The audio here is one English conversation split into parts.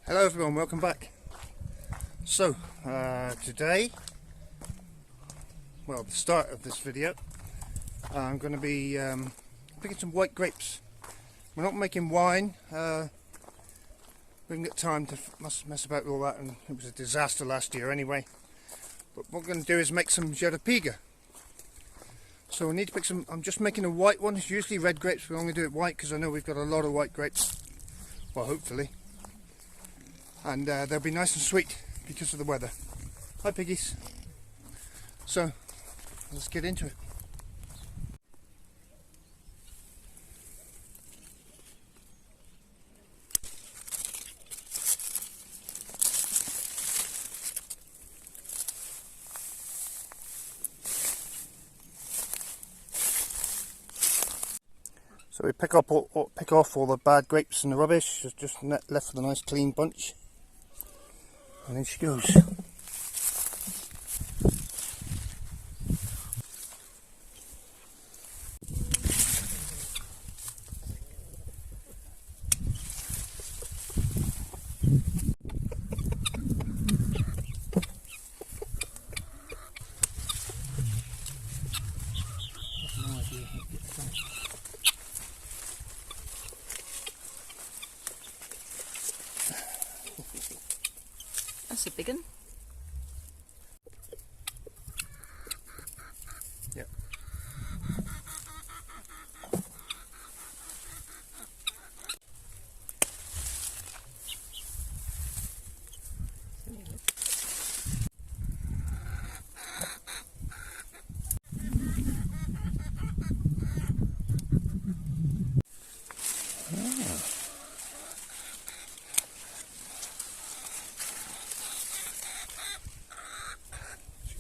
Hello everyone, welcome back. So today, well, the start of this video, I'm going to be picking some white grapes. We're not making wine. We didn't get time to mess about with all that, and it was a disaster last year anyway. But what we're going to do is make some Jeropiga. So we need to pick some. I'm just making a white one. It's usually red grapes, we only do it white because I know we've got a lot of white grapes. Well, hopefully. And they'll be nice and sweet because of the weather. Hi piggies. So let's get into it. So we pick off all the bad grapes and the rubbish, just left with a nice clean bunch. And in she goes. That's a big one. Yep.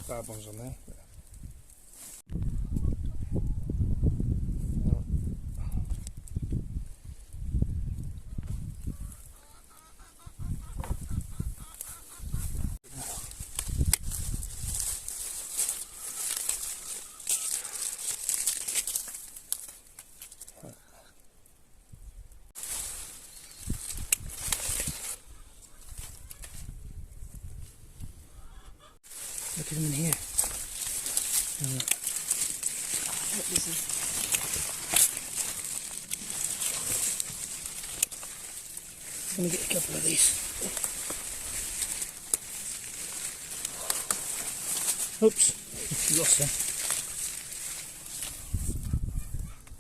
Bad ones on there. Look at them in here. This is Let me get a couple of these. Oops, lost them.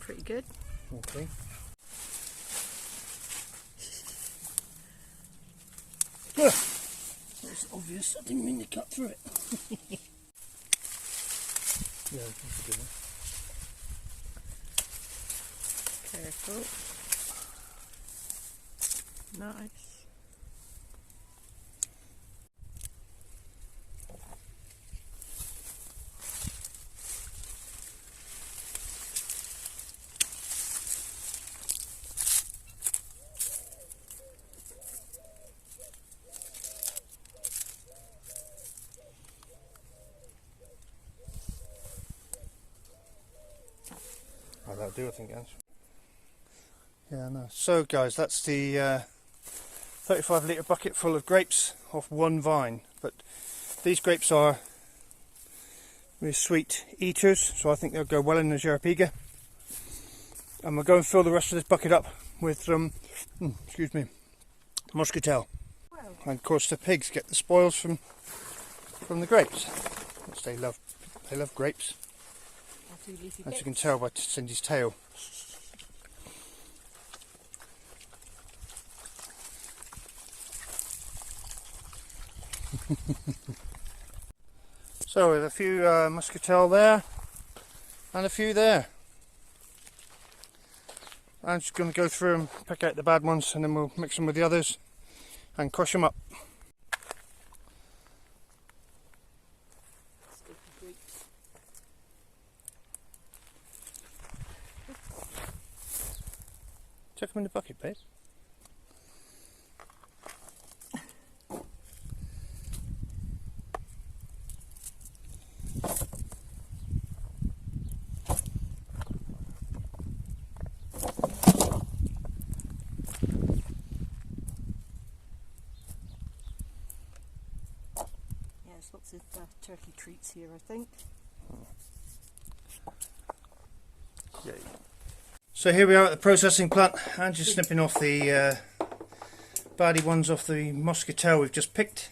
pretty good. Okay. It's obvious, I didn't mean to cut through it. Yeah, that's a good one. Careful. Nice. Oh, that'll do, I think, guys. Yeah, no. So, guys, that's the 35 litre bucket full of grapes off one vine. But these grapes are really sweet eaters, so I think they'll go well in the Jeropiga. And we'll go and fill the rest of this bucket up with some, muscatel. Wow. And of course, the pigs get the spoils from the grapes, which they love. They love grapes. As you can tell by Cindy's tail. So with a few muscatel there and a few there. I'm just going to go through and pick out the bad ones, and then we'll mix them with the others and crush them up. Chuck them in the bucket, babe. Lots of turkey treats here, I think. Yay. So here we are at the processing plant. I'm just snipping off the baddie ones off the muscatel we've just picked,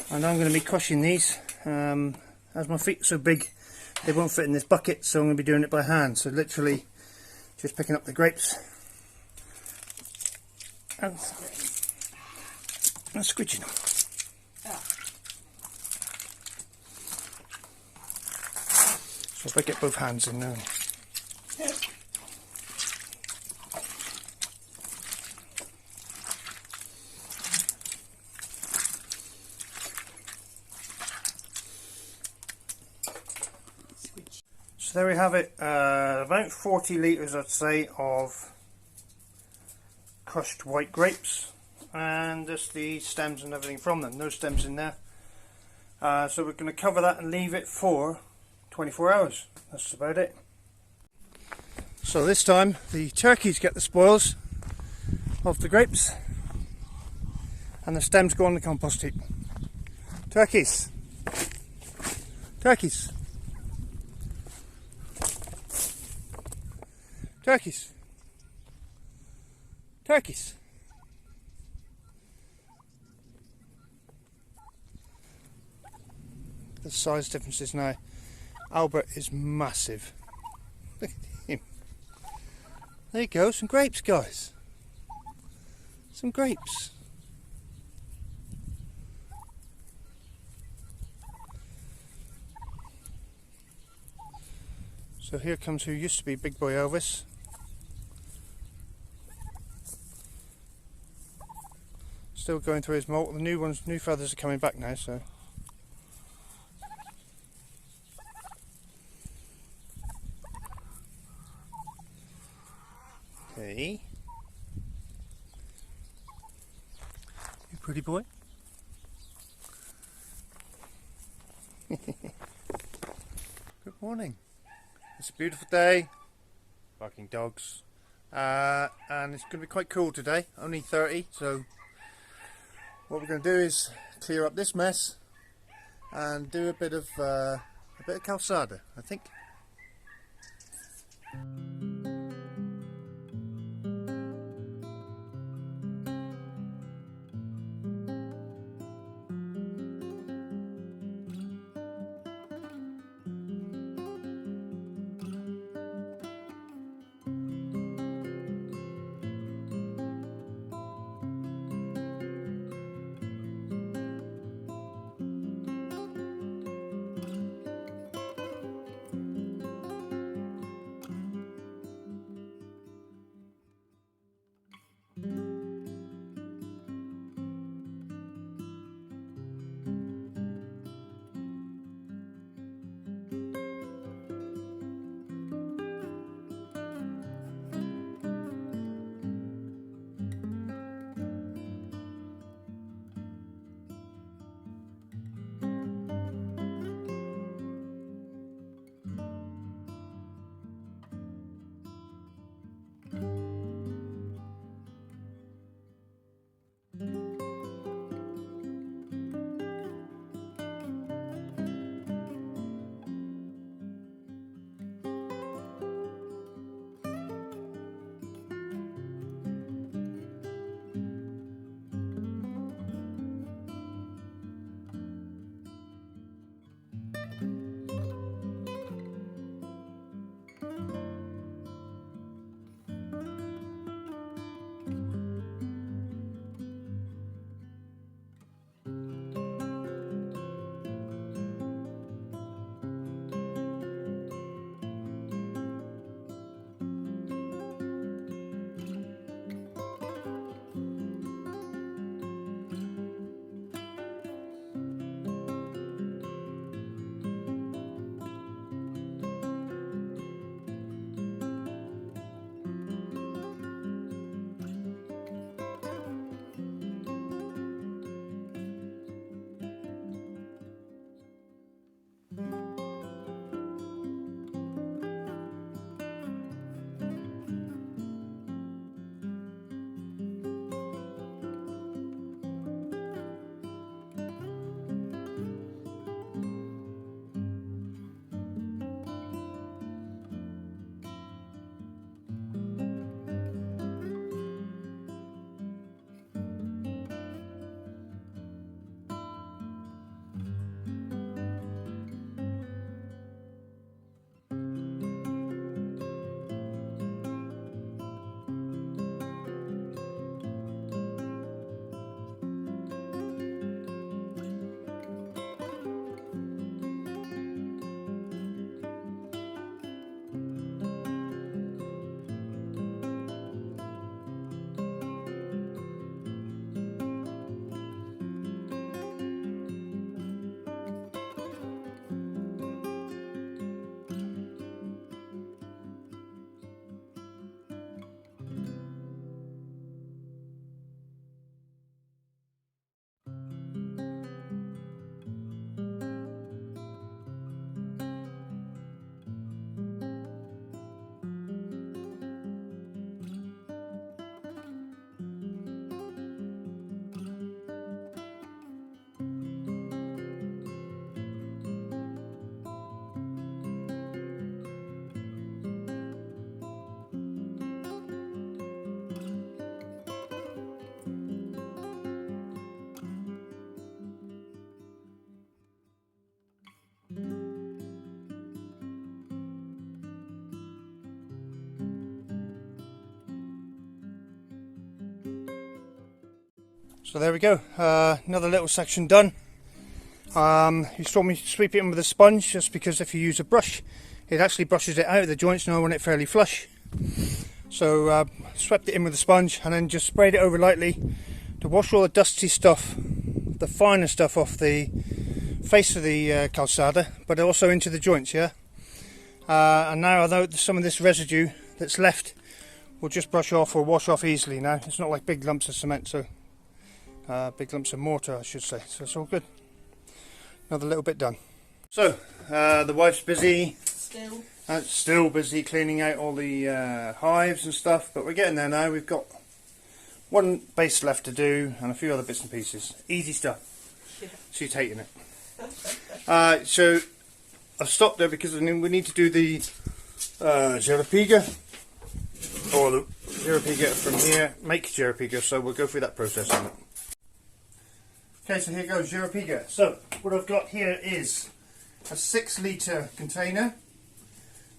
and I'm going to be crushing these. As my feet are so big they won't fit in this bucket, so I'm going to be doing it by hand. So literally just picking up the grapes and squidging them. So if I get both hands in now. So there we have it, about 40 litres I'd say of crushed white grapes, and just the stems and everything from them. No stems in there. So we're going to cover that and leave it for 24 hours. That's about it. So this time the turkeys get the spoils of the grapes and the stems go on the compost heap. Turkeys! Turkeys! Turkeys! Turkeys! The size differences now. Albert is massive. Look at him. There you go, some grapes, guys. Some grapes. So here comes who used to be Big Boy Elvis. Still going through his molt. The new feathers are coming back now, so. Hey. You pretty boy. Good morning. It's a beautiful day. Barking dogs. And it's going to be quite cool today. Only 30, so what we're going to do is clear up this mess and do a bit of calçada, I think. So there we go, another little section done. He told me to sweep it in with a sponge, just because if you use a brush it actually brushes it out of the joints, and I want it fairly flush. So swept it in with a sponge and then just sprayed it over lightly to wash all the dusty stuff, the finer stuff off the face of the calçada, but also into the joints, yeah. And now, although some of this residue that's left will just brush off or wash off easily now. It's not like big lumps of cement, so big lumps of mortar I should say, so it's all good. Another little bit done. So the wife's busy, still busy cleaning out all the hives and stuff, but we're getting there now. We've got one base left to do and a few other bits and pieces. Easy stuff. Yeah. She's hating it. So I've stopped there because we need to do the Jeropiga, or the Jeropiga from here, make Jeropiga, so we'll go through that process on it. Okay, so here goes Jeropiga. So what I've got here is a 6 litre container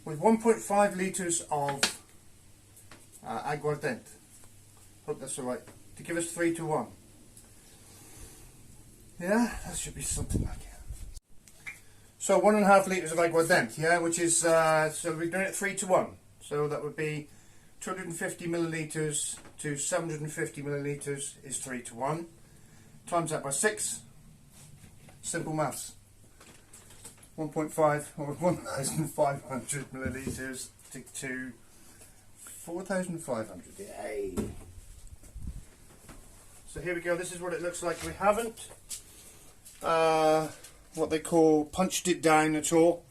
with 1.5 litres of aguardente. Hope that's alright. To give us 3 to 1. Yeah, that should be something like it. So 1.5 litres of aguardente, yeah, which is, so we're doing it 3 to 1. So that would be 250 millilitres to 750 millilitres is 3 to 1. Times that by 6. Simple maths. 1.5 or 1,500 millilitres to 4,500. Yay! So here we go. This is what it looks like. We haven't what they call punched it down at all,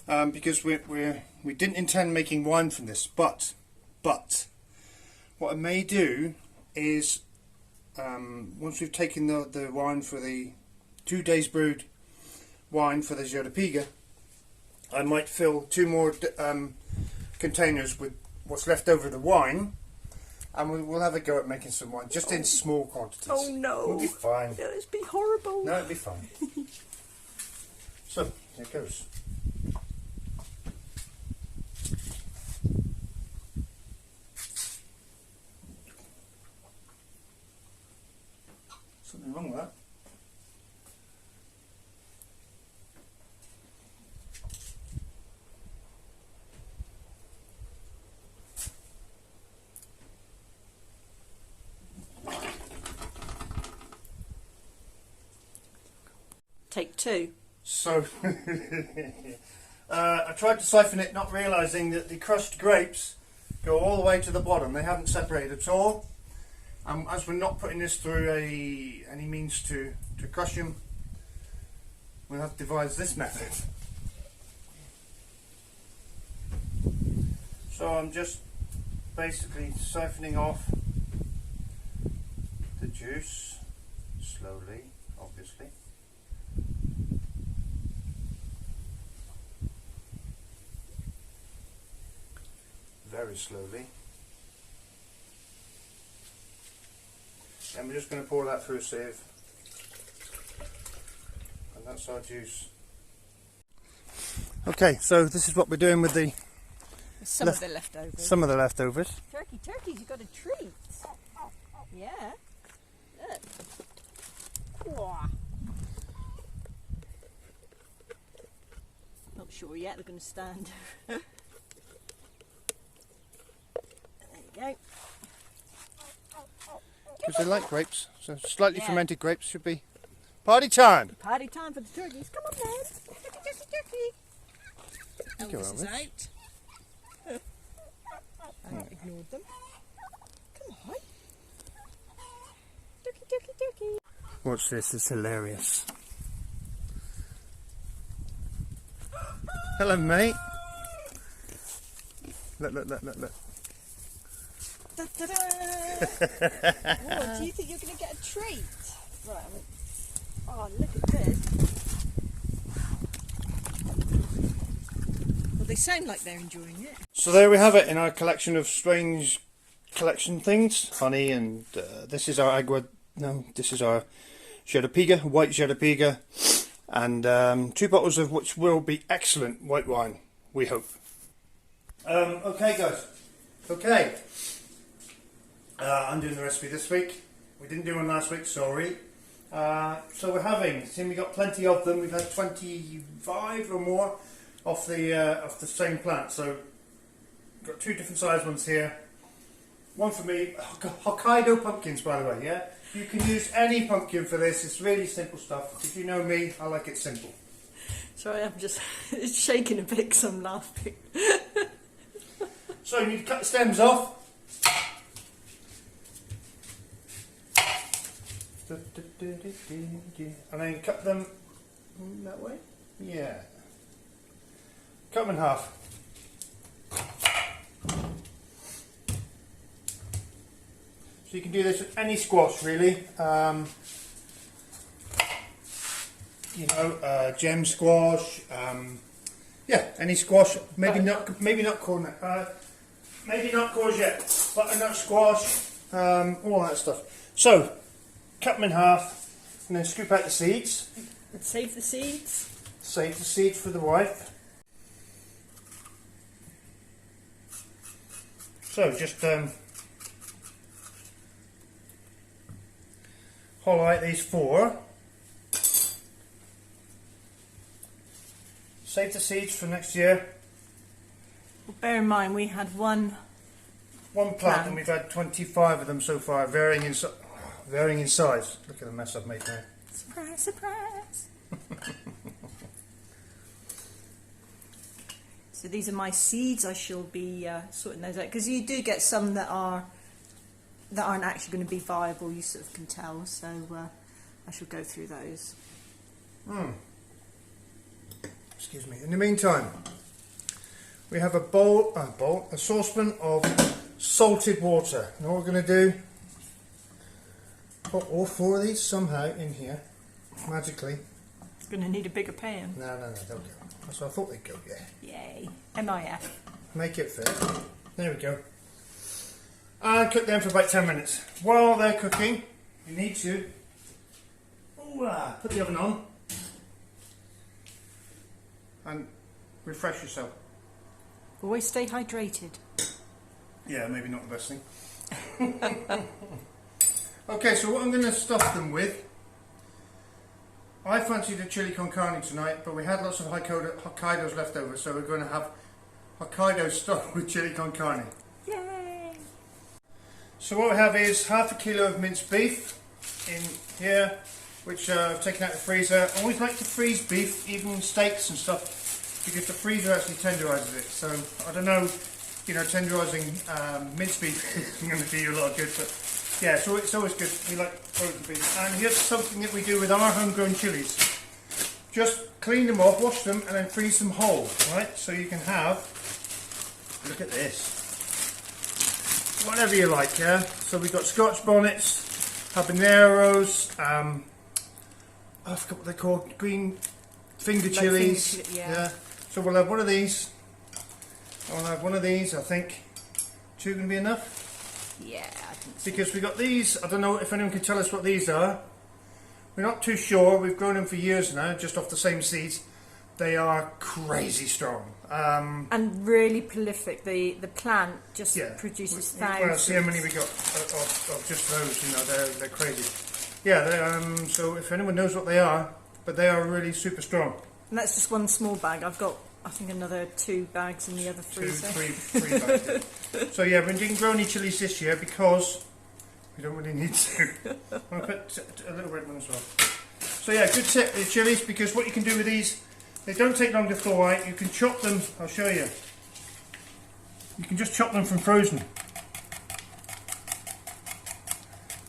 because we didn't intend making wine from this. But what I may do is, once we've taken the wine for the 2 days brewed wine for the Jeropiga, I might fill 2 more containers with what's left over the wine, and we'll have a go at making some wine, just in small quantities. Oh no! It'll be fine. It'd be horrible. No, it'll be fine. So, here it goes. Something wrong with that. Take 2. So, I tried to siphon it, not realising that the crushed grapes go all the way to the bottom. They haven't separated at all. As we're not putting this through any means to crush them, we'll have to devise this method. So I'm just basically siphoning off the juice slowly, obviously. Very slowly. And we're just going to pour that through a sieve. And that's our juice. Okay, so this is what we're doing with the Some of the leftovers. Some of the leftovers. Turkeys, you got a treat. Yeah. Look. Wah. Not sure yet. They're going to stand. There you go. Because they like grapes, so slightly fermented grapes should be party time. Party time for the turkeys. Come on, then. Turkey. Elvis is out. I ignored them. Come on. Turkey. Watch this, it's hilarious. Hello, mate. Look. Da, da, da. Oh, do you think you're going to get a treat? Right. Oh, look at this. Well, they sound like they're enjoying it. So there we have it in our collection of strange collection things. Honey, and this is our this is our Jeropiga, white Jeropiga, and 2 bottles of which will be excellent white wine, we hope. Okay, guys. Okay. I'm doing the recipe this week. We didn't do one last week, sorry. So we're having, see, we got plenty of them. We've had 25 or more off the same plant. So we've got 2 different size ones here. One for me, Hokkaido pumpkins, by the way. Yeah, you can use any pumpkin for this. It's really simple stuff. If you know me, I like it simple. Sorry, I'm just it's shaking a bit because I'm laughing. So you need to cut the stems off. And then cut them that way. Yeah. Cut them in half. So you can do this with any squash, really. You know, gem squash. Yeah, any squash. Maybe not corn. Maybe not courgette. Butternut squash. All that stuff. So cut them in half, and then scoop out the seeds. And save the seeds. Save the seeds for the wife. So just hollow out these 4. Save the seeds for next year. Well, bear in mind we had one plant and we've had 25 of them so far, varying in size. Look at the mess I've made there. Surprise, surprise. So these are my seeds. I shall be sorting those out because you do get some that aren't actually going to be viable. You sort of can tell. So I shall go through those. Excuse me. In the meantime, we have a saucepan of salted water. And what we're going to do, put all 4 of these somehow in here, magically. It's going to need a bigger pan. No, they'll go. That's what I thought they'd go, yeah. Yay. MIF. Make it fit. There we go. And cook them for about 10 minutes. While they're cooking, you need to put the oven on and refresh yourself. Always stay hydrated. Yeah, maybe not the best thing. Okay, so what I'm going to stuff them with, I fancied a chili con carne tonight, but we had lots of Hokkaidos left over, so we're going to have Hokkaido stuffed with chili con carne. Yay! So what we have is half a kilo of minced beef in here, which I've taken out of the freezer. I always like to freeze beef, even steaks and stuff, because the freezer actually tenderises it. So I don't know, you know, tenderising minced beef isn't going to do you a lot of good, but yeah, so it's always good. We like frozen beef. And here's something that we do with our homegrown chilies. Just clean them off, wash them, and then freeze them whole, right? So you can have, look at this, whatever you like, yeah? So we've got Scotch bonnets, habaneros, I forgot what they're called, green finger chilies. Yeah. So we'll have one of these. I'll have one of these, I think. 2 going to be enough? Yeah, I think so. Because we got these, I don't know if anyone can tell us what these are. We're not too sure, we've grown them for years now, just off the same seeds. They are crazy strong. And really prolific. The plant just produces thousands. Well, see how many we got of just those, you know, they're crazy. Yeah, so if anyone knows what they are, but they are really super strong. And that's just one small bag. I've got, I think, another 2 bags in the other freezer. Three bags. Yeah. So yeah, we didn't grow any chilies this year because we don't really need to. I'll put a little red one as well. So yeah, good tip with chilies, because what you can do with these, they don't take long to thaw out. You can chop them, I'll show you. You can just chop them from frozen.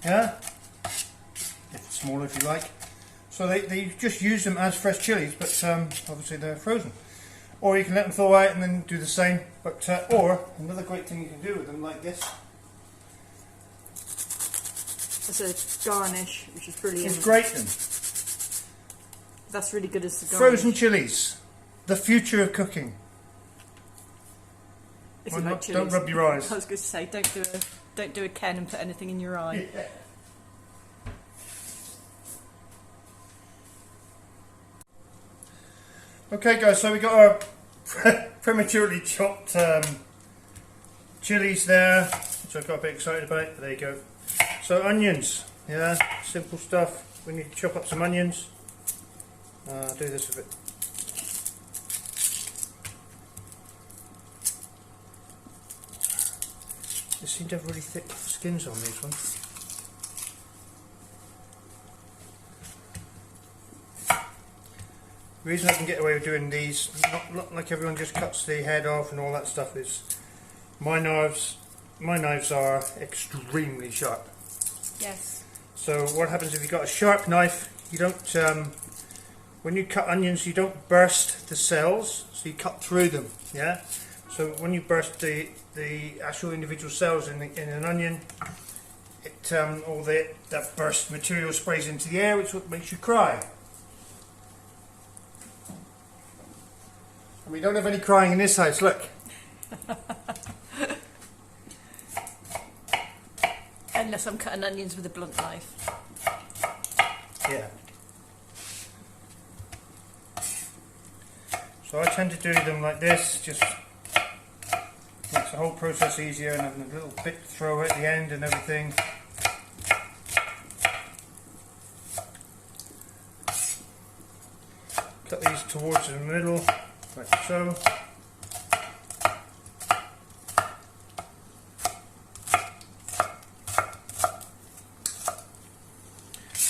Yeah? If it's smaller if you like. So they just use them as fresh chilies, but obviously they're frozen. Or you can let them thaw out and then do the same. But or another great thing you can do with them like this. It's a garnish, which is brilliant. Is grate them. That's really good as the garnish. Frozen chilies, the future of cooking. If you like chilies. Don't rub your eyes. I was going to say, don't do a Ken and put anything in your eye. Yeah. Okay guys, so we got our prematurely chopped chilies there, which I got a bit excited about, but there you go. So onions, Yeah, simple stuff. We need to chop up some onions. Do this with it. They seem to have really thick skins on these ones. The reason I can get away with doing these, not like everyone just cuts the head off and all that stuff, is my knives are extremely sharp. Yes. So what happens if you've got a sharp knife, you don't, when you cut onions, you don't burst the cells, so you cut through them, yeah? So when you burst the actual individual cells in an onion, it all that burst material sprays into the air, which is what makes you cry. And we don't have any crying in this house, look. Unless I'm cutting onions with a blunt knife. Yeah. So I tend to do them like this, just makes the whole process easier, and having a little bit throw at the end and everything. Cut these towards the middle, like so.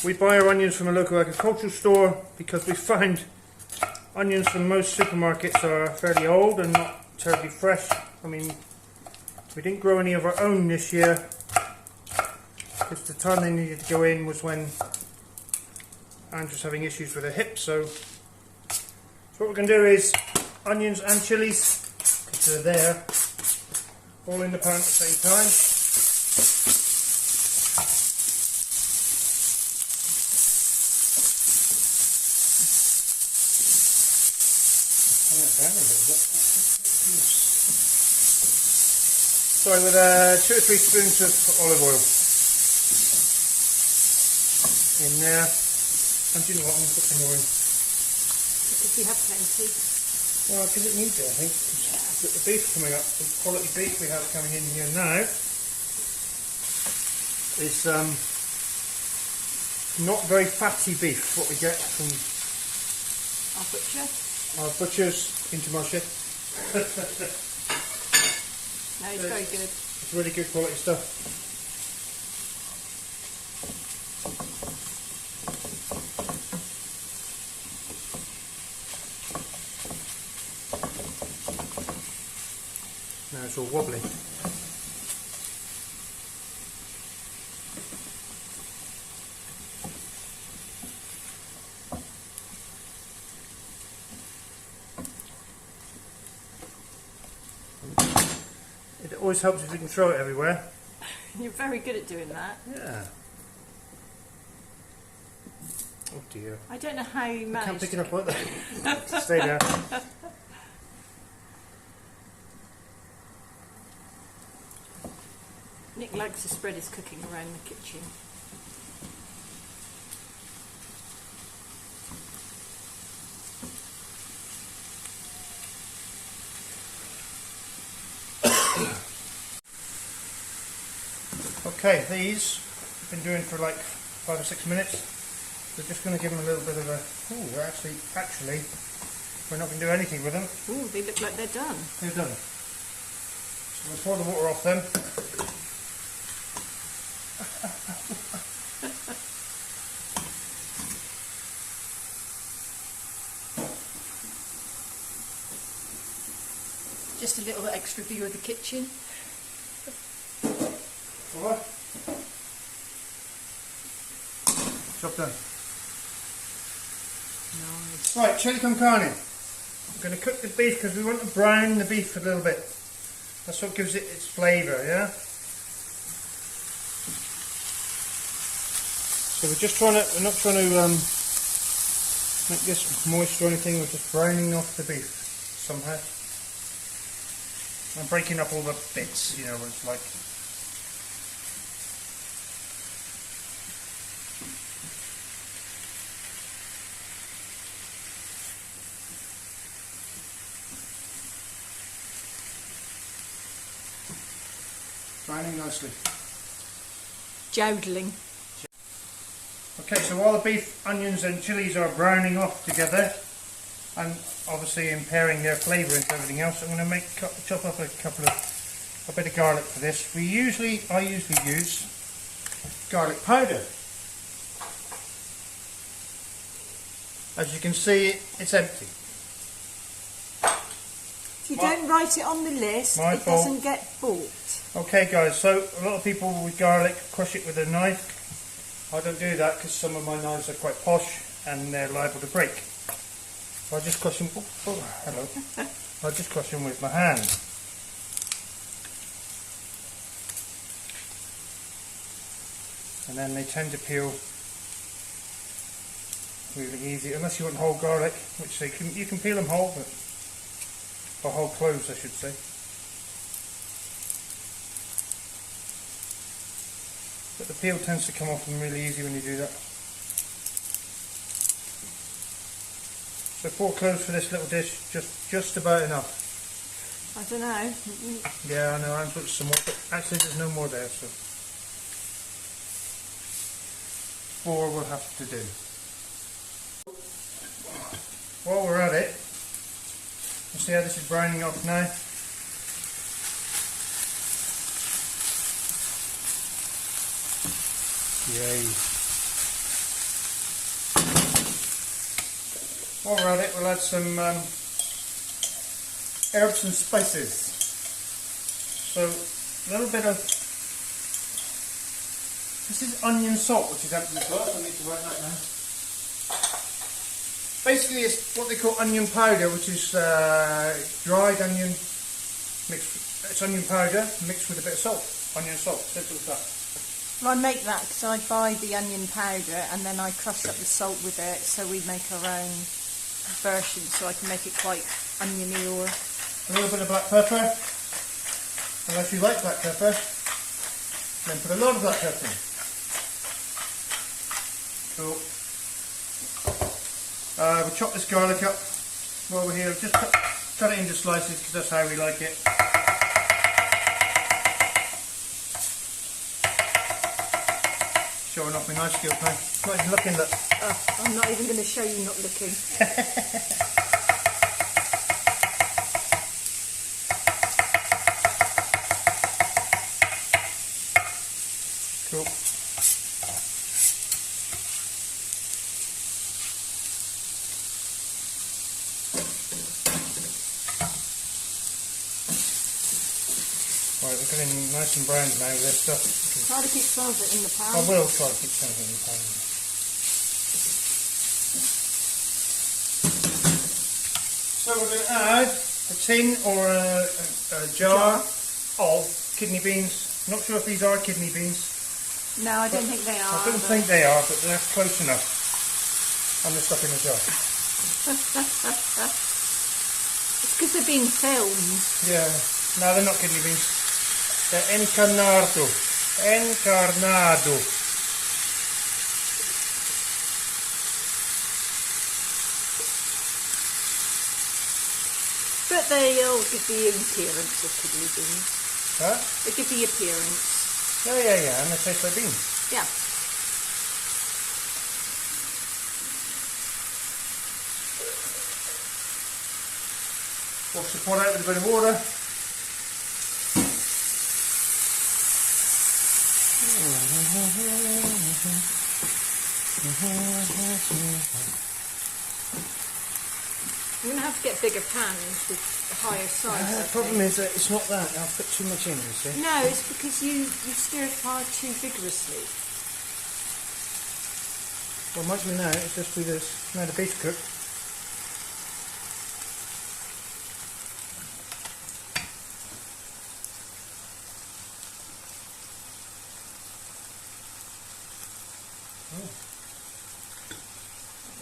We buy our onions from a local agricultural store because we find onions from most supermarkets are fairly old and not terribly fresh. I mean, we didn't grow any of our own this year because the time they needed to go in was when Andrew's having issues with her hip. So what we're going to do is onions and chilies, because they're there, all in the pan at the same time. Sorry, with 2 or 3 spoons of olive oil in there. And do you know what, I'm going to put some more in. Because you have plenty. Well, because it needs it, I think. With the beef coming up, the quality beef we have coming in here now is not very fatty beef, what we get from Our butcher. our butchers into Marshall. No, it's very good. It's really good quality stuff. Now it's all wobbly. It always helps if you can throw it everywhere. You're very good at doing that. Yeah. Oh dear. I don't know how you I manage. can't pick it up like that. Stay there. Nick likes to spread his cooking around the kitchen. Okay, these I've been doing for like 5 or 6 minutes. We're just going to give them a little bit of a. Oh, we're actually, we're not going to do anything with them. Ooh, they look like they're done. They're done. So we'll pour the water off them. Just a little extra view of the kitchen. Alright. Job done. Nice. Right, chili con carne. I'm going to cook the beef because we want to brown the beef a little bit. That's what gives it its flavour, yeah? So we're not trying to make this moist or anything, we're just browning off the beef somehow. I'm breaking up all the bits, you know, where it's like. Browning nicely. Jowdling. Okay, so while the beef, onions and chilies are browning off together, and obviously impairing their flavour into everything else, I'm going to chop up a bit of garlic for this. I usually use garlic powder. As you can see, it's empty. If you don't write it on the list, My it fault. doesn't get bought. Okay guys, so a lot of people with garlic crush it with a knife. I don't do that because some of my knives are quite posh and they're liable to break. So I just crush them. Oh, hello. I just crush them with my hand. And then they tend to peel really easy, unless you want whole garlic, which you can peel them whole, or whole cloves I should say. But the peel tends to come off them really easy when you do that. So 4 cloves for this little dish, just about enough. I don't know. Yeah, I know, I'm putting some more, but actually there's no more there, so 4 will have to do. While we're at it, you see how this is browning off now? Yay. While we're at it, we'll add some herbs and spices. So a little bit of, this is onion salt, which is empty as well, so I need to write that now. Basically it's what they call onion powder, which is dried onion mixed, it's onion powder mixed with a bit of salt, onion salt, simple as that. Well, I make that because I buy the onion powder and then I crush up the salt with it, so we make our own version, so I can make it quite oniony. Or a little bit of black pepper, unless you like black pepper, then put a lot of black pepper in. Cool. We'll chop this garlic up while we're here, just cut it into slices because that's how we like it. Showing off my knife skills now. Not even looking, look. oh, I'm not even going to show you not looking. Cool. Right, we're getting nice and brown now with this stuff. Try to keep some of it in the pan. I will try to keep some of it in the pan. So we're going to add a tin or a jar of kidney beans. Not sure if these are kidney beans. No, I don't think they are. I don't think they are, but they're close enough. And they're stuck in a jar. It's because they're being filmed. Yeah. No, they're not kidney beans. They're encarnado. Encarnado. But they'll give the appearance of kidney beans. Huh? They give the appearance. Yeah, and they taste like beans. Yeah. Wash the pot out with a bit of water. You're going to have to get bigger pans with a higher size. The problem is that it's not that. I've put too much in, you see. No, it's because you stir fry too vigorously. Well, might be now. Let's just do this. Now the beef's cooked.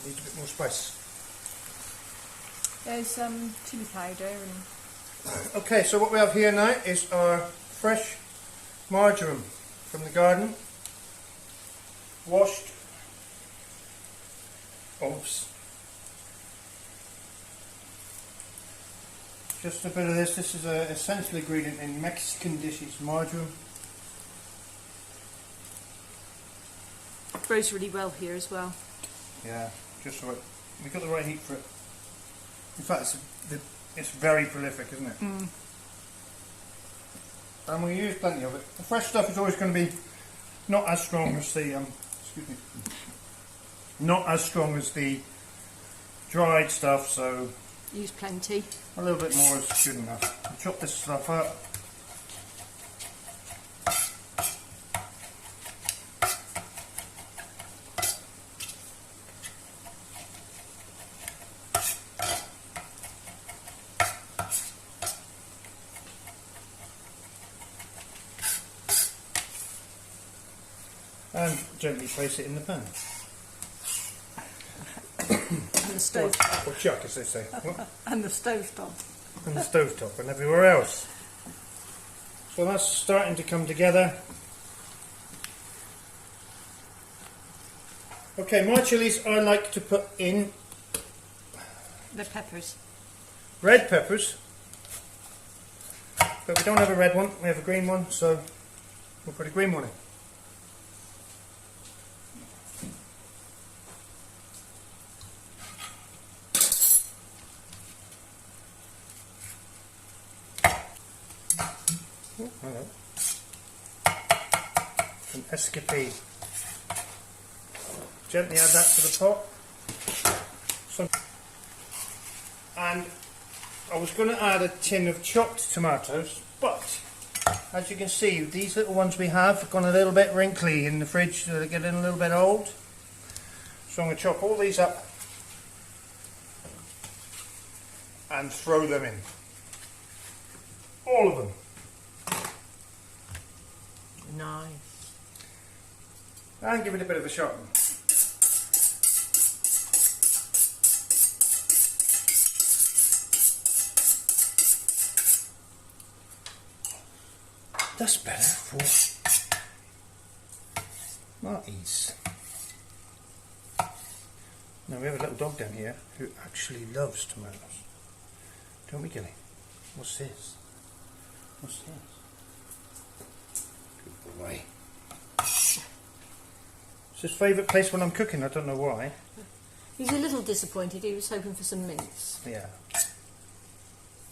Needs a bit more spice. There's chili powder and... Okay, so what we have here now is our fresh marjoram from the garden, washed. Oops. Just a bit of this. This is an essential ingredient in Mexican dishes, marjoram. grows really well here as well. Yeah, just right. We've got the right heat for it. In fact, it's very prolific, isn't it? Mm. And we use plenty of it. The fresh stuff is always going to be not as strong as the excuse me, not as strong as the dried stuff. So Use plenty. a little bit more is good enough. I'll chop this stuff up. And gently place it in the pan. And the stove top. Or chuck, as they say. What? And the stove top. And the stovetop and everywhere else. So that's starting to come together. Okay, my chilies I like to put in The peppers. red peppers. But we don't have a red one, we have a green one, so we'll put a green one in. Oh, hello. An escapade. Gently add that to the pot. And I was going to add a tin of chopped tomatoes, but as you can see, these little ones we have gone a little bit wrinkly in the fridge, so they're getting a little bit old. So I'm going to chop all these up and throw them in. All of them. Nice. And give it a bit of a sharpen. That's better for Marty's. Now we have a little dog down here who actually loves tomatoes. Don't we, Gilly? What's this? What's this? Good boy. It's his favourite place when I'm cooking, I don't know why. He's a little disappointed. He was hoping for some mince. Yeah.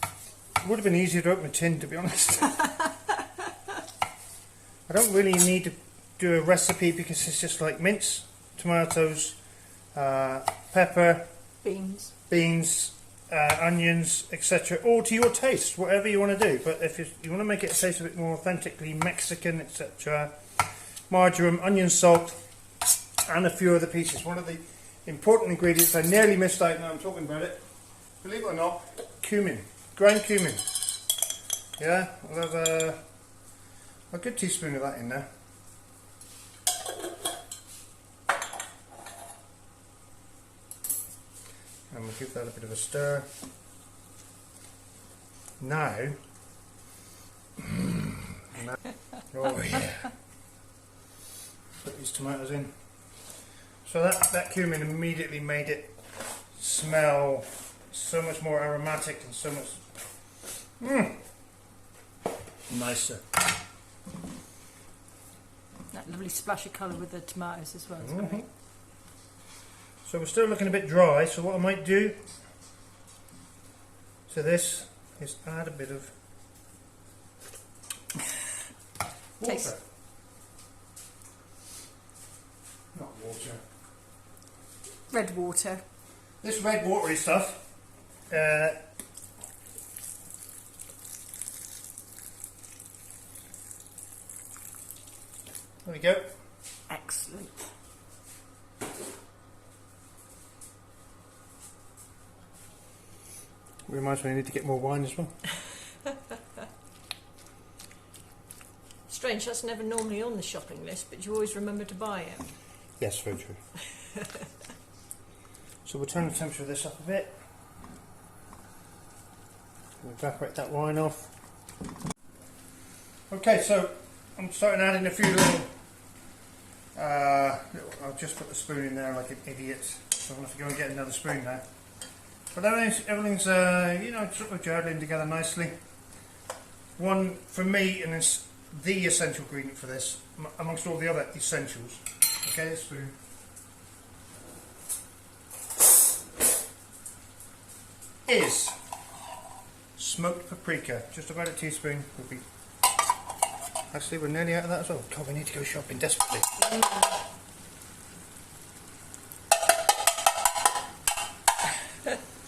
It would have been easier to open a tin, to be honest. I don't really need to do a recipe because it's just like mince, tomatoes, pepper, beans, onions, etc. All to your taste, whatever you want to do. But if you want to make it taste a bit more authentically Mexican, etc., marjoram, onion, salt, and a few other pieces. One of the important ingredients I nearly missed out now I'm talking about it, believe it or not, cumin, ground cumin. Yeah, we'll have a good teaspoon of that in there. And we'll give that a bit of a stir. Now, oh yeah, put these tomatoes in. So that cumin immediately made it smell so much more aromatic and so much nicer. That lovely splash of colour with the tomatoes as well. It's great. So we're still looking a bit dry, so what I might do to this is add a bit of water. Taste. Not water. Red water. This red watery stuff there we go. Excellent. Reminds me I need to get more wine as well. Strange, that's never normally on the shopping list, but you always remember to buy it. Yes, very true. So we'll turn the temperature of this up a bit. We'll evaporate that wine off. Okay, so I'm starting adding a few little I'll just put the spoon in there like an idiot, so I'm going to have to go and get another spoon now. But everything's you know, sort of gurgling together nicely. One, for me, and it's the essential ingredient for this, amongst all the other essentials, Okay, a spoon. Is smoked paprika. Just about a teaspoon would be. Actually, we're nearly out of that as well. God, we need to go shopping desperately.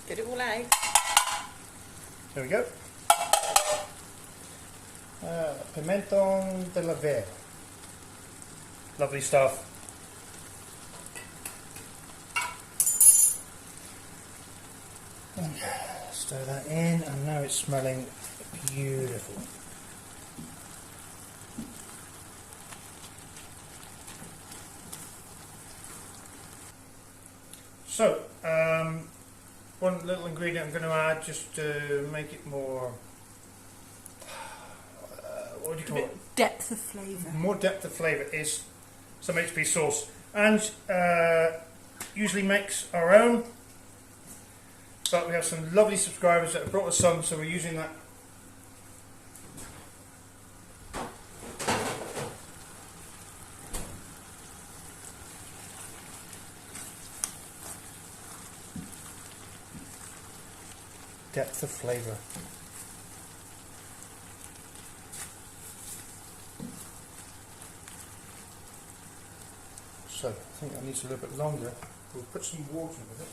Get it all out. There we go. Pimentón de la Vera. Lovely stuff. And stir that in, and now it's smelling beautiful. So, one little ingredient I'm going to add just to make it more, what do you call it? Depth of flavour. More depth of flavour is some HP sauce. And usually makes our own, but we have some lovely subscribers that have brought us some, so we're using that. Depth of flavour. So I think that needs a little bit longer. We'll put some water with it.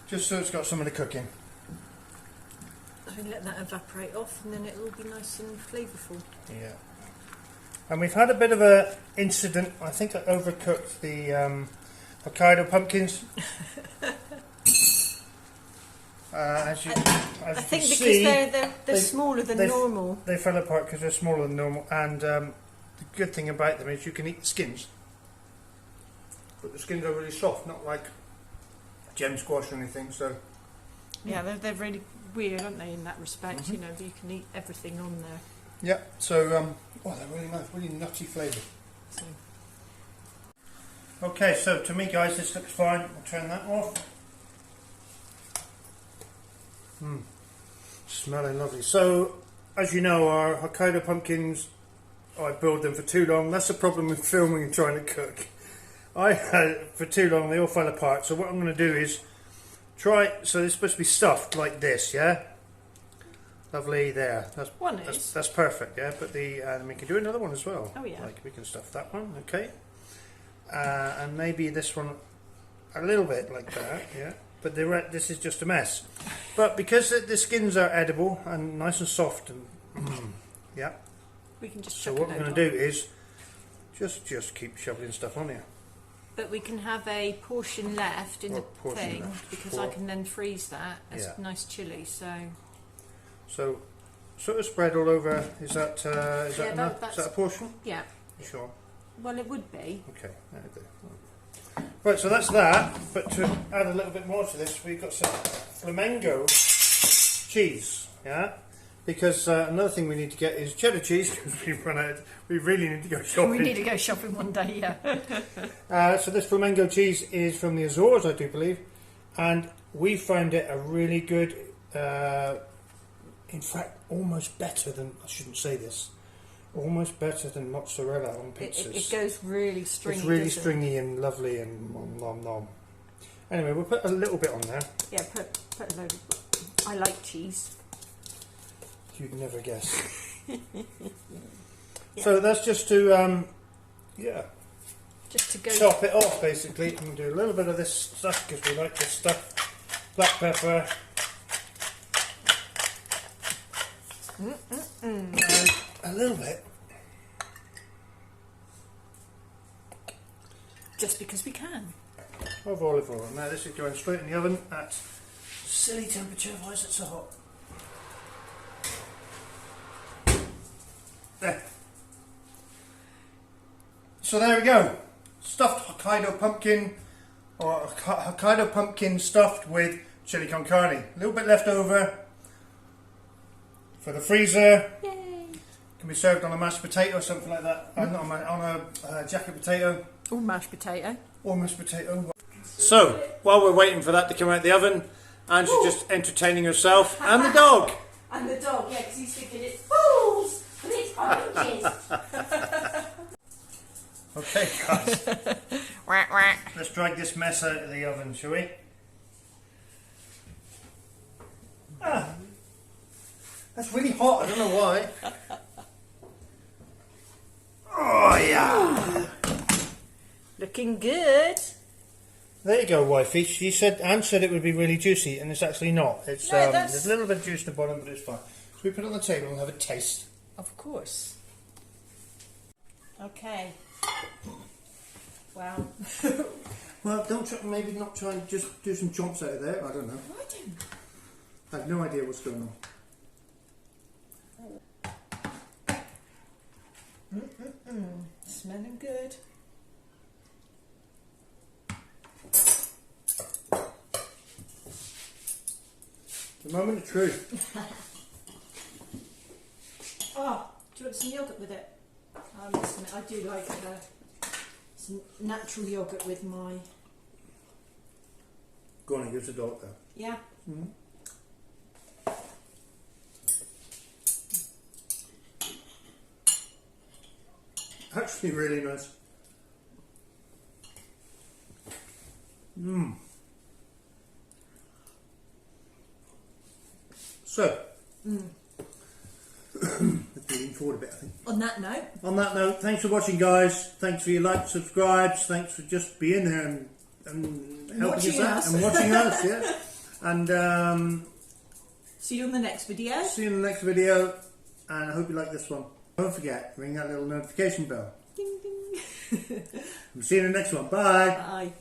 Just so it's got some of the cooking. I can let that evaporate off, and then it will be nice and flavourful. Yeah. And we've had a bit of a incident. I think I overcooked the Hokkaido pumpkins. As you I can think because see, they're smaller than normal. They fell apart because they're smaller than normal. And the good thing about them is you can eat the skins, but the skins are really soft, not like gem squash or anything. So yeah, they're really weird, aren't they, in that respect? You know, you can eat everything on there. yeah. So oh, they're really nice, really nutty flavour. So. Okay, so to me, guys, this looks fine. I'll turn that off. Smelling lovely. So, as you know, our Hokkaido pumpkins, I boiled them for too long. That's the problem with filming and trying to cook. I had it for too long, they all fell apart. So what I'm going to do is try, so they're supposed to be stuffed like this, yeah? Lovely, there. That's perfect, yeah? But we can do another one as well. Oh, yeah. Like, we can stuff that one, okay? And maybe this one a little bit like that, yeah? But this is just a mess. But because the skins are edible and nice and soft, and yeah. We can just. So what we're going to do is just keep shoveling stuff on here. But we can have a portion left in the thing because I can then freeze that as nice chilli. So sort of spread all over. Is that enough? Is that a portion? Yeah. You sure? Well, it would be. Okay. There we go. Right, so that's that, but to add a little bit more to this, we've got some flamenco cheese, yeah? Because another thing we need to get is cheddar cheese, because we've run out, we really need to go shopping. We need to go shopping one day, yeah. So this flamenco cheese is from the Azores, I do believe, and we found it a really good, in fact, almost better than, I shouldn't say this, almost better than mozzarella on pizzas. It goes really stringy. It's really stringy and lovely and nom nom. Anyway, we'll put a little bit on there. Yeah, put a load of, I like cheese. You'd never guess. Yeah. So that's just to, just to go chop it off basically, and do a little bit of this stuff because we like this stuff. Black pepper. A little bit. Just because we can. Of olive oil. Now this is going straight in the oven at silly temperature. Why is it so hot? There. So there we go. Stuffed Hokkaido pumpkin, or Hokkaido pumpkin stuffed with chili con carne. A little bit left over for the freezer. Yay! Can be served on a mashed potato or something like that. On a jacket potato. Or mashed potato. Or mashed potato. So, while we're waiting for that to come out the oven, And she's just entertaining herself and the dog. And the dog, yeah, because he's thinking it's fools, but it's oranges. Okay, guys. Let's drag this mess out of the oven, shall we? Ah, that's really hot. I don't know why. Oh yeah. Looking good. There you go, wifey. She said, Anne said it would be really juicy, and it's actually not. It's No, there's a little bit of juice in the bottom, but it's fine. So we put it on the table and have a taste. Of course. Okay. Wow. Well, maybe not try and just do some chomps out of there. I don't know. I don't. I have no idea what's going on. Smelling good. The moment of truth. Oh, do you want some yoghurt with it? I must admit, I do like some natural yoghurt with my... Go on and give us a dog though. Yeah. Mm-hmm. Actually really nice. Mmm. So, leaning forward a bit, I think. On that note, thanks for watching, guys. Thanks for your likes, subscribes. Thanks for just being there and helping us out and watching us. Yeah. And see you on the next video. See you in the next video, and I hope you like this one. Don't forget, ring that little notification bell. Ding ding. We'll see you in the next one. Bye. Bye.